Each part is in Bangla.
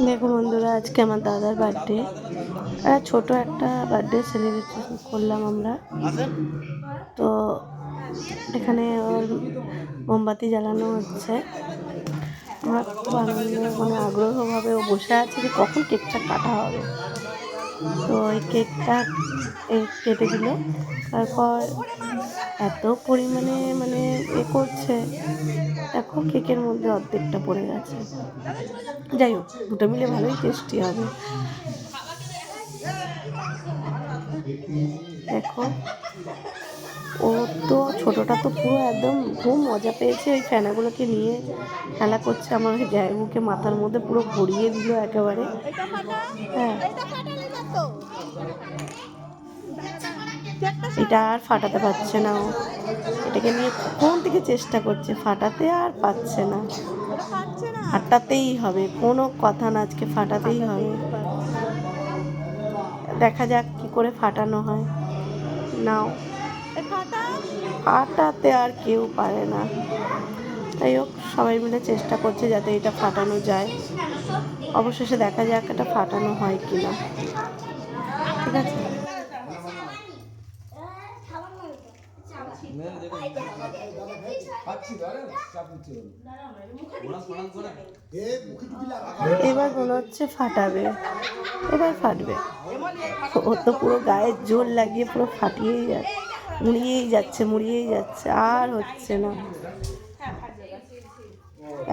দেখো বন্ধুরা, আজকে আমার দাদার বার্থডে। ছোট একটা বার্থডে সেলিব্রেশন করলাম আমরা। তো এখানে ওর মোমবাতি জ্বালানো হচ্ছে। আমরা খুব আনন্দে আগ্রহভাবে ও বসে আছে যে কখন কেকটা কাটা হবে। তো এই কেকটা কেটে দিল। তারপর এত পরিমাণে করছে, দেখো কেকের মধ্যে অর্ধেকটা পড়ে গেছে। যাই হোক, দুটো মিলে ভালোই টেস্টি হবে। দেখো, ও তো ছোটটা তো পুরো একদম খুব মজা পেয়েছে। ওই ফেনাগুলোকে নিয়ে খেলা করছে। আমার ওই জায়গুকে মাথার মধ্যে পুরো ভরিয়ে দিল একেবারে। হ্যাঁ, এটা আর ফাটাতে পারছে না। ও এটাকে নিয়ে কোন থেকে চেষ্টা করছে, ফাটাতে আর পারছে না। ফাটাতেই হবে, কোনো কথা না, আজকে ফাটাতেই হবে। দেখা যাক কি করে ফাটানো হয়। নাও, ফাটাতে আর কেউ পারে না। তাই হোক, সবাই মিলে চেষ্টা করছে যাতে এটা ফাটানো যায়। অবশেষে দেখা যাক এটা ফাটানো হয় কিনা। ঠিক আছে, এবার মনে হচ্ছে ফাটাবে, এবার ফাটবে। ও তো পুরো গায়ে জোর লাগিয়ে পুরো ফাটিয়েই যাচ্ছে, মুড়িয়েই যাচ্ছে, আর হচ্ছে না।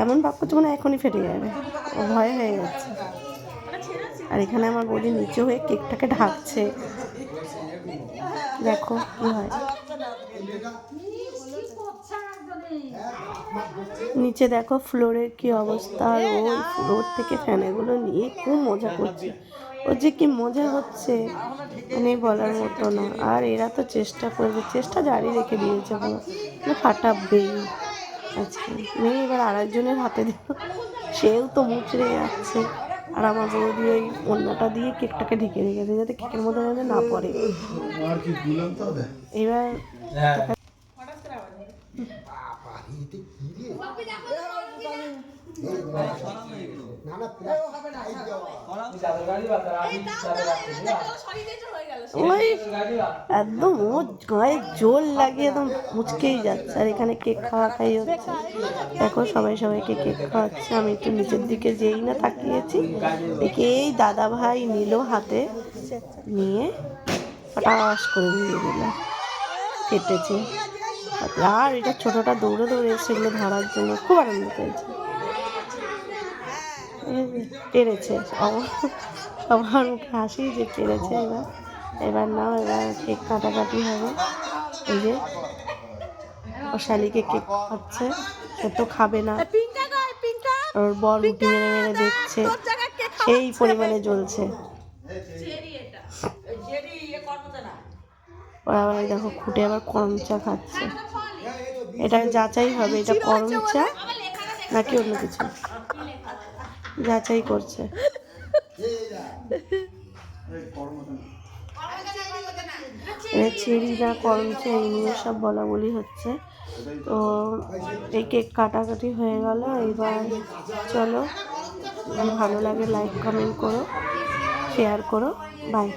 এমন ভাব করছে মানে এখনই ফেটে যাবে, ও ভয় হয়ে যাচ্ছে। আর এখানে আমার বৌদি নিচে হয়ে কেকটাকে ঢাকছে। দেখো কি হয়। নিচে দেখো ফ্লোরের কি অবস্থা। আর ওই ফ্লোর থেকে ফ্যানেগুলো নিয়ে খুব মজা করছে। ও যে কি মজা হচ্ছে মানে বলার মতো না। আর এরা তো চেষ্টা জারি রেখে দিয়েছে, ফাটাবেই আজকে। মেয়ে এবার আরেকজনের হাতে দিল, সেও তো মুচড়ে যাচ্ছে। আর আমার বৌদি ওই অন্যটা দিয়ে কেকটাকে ঢেকে রেখেছে যাতে কেকের মধ্যে যাতে না পড়ে। এবার ওই একদম ও গায়ে জোর লাগিয়ে একদম মুচকেই যাচ্ছে। আর এখানে কেক খাই হচ্ছে। দেখো, সবাইকে কেক খাওয়াচ্ছে। আমি একটু নিচের দিকে যেই না তাকিয়েছি, দেখে এই দাদা ভাই নিল হাতে, নিয়ে ফটাস করে দিয়ে দিল, কেটেছে। আর এটা ছোটটা দৌড়ে সেগুলো ধরার জন্য খুব আনন্দ পেয়েছে। পেরেছে, সবার মুখে হাসি যে পেরেছে। এবার নাও, এবার কেক কাটাকাটি হবে। এই যে ও শালিকে কেক খাচ্ছে, সে তো খাবে না। ওর বর রুটি মেরে দেখছে, সেই পরিমাণে জ্বলছে। ওরা আবার দেখো খুঁটে আবার করম চা খাচ্ছে। এটা যাচাই হবে, এটা করম চা নাকি অন্য কিছু, যাচাই করছে। চেরি না করম চা, এই নিয়ে সব বলা বলি হচ্ছে। তো এই কেক কাটাকাটি হয়ে গেল। এবার চলো, যদি ভালো লাগে লাইক কমেন্ট করো, শেয়ার করো। বাই।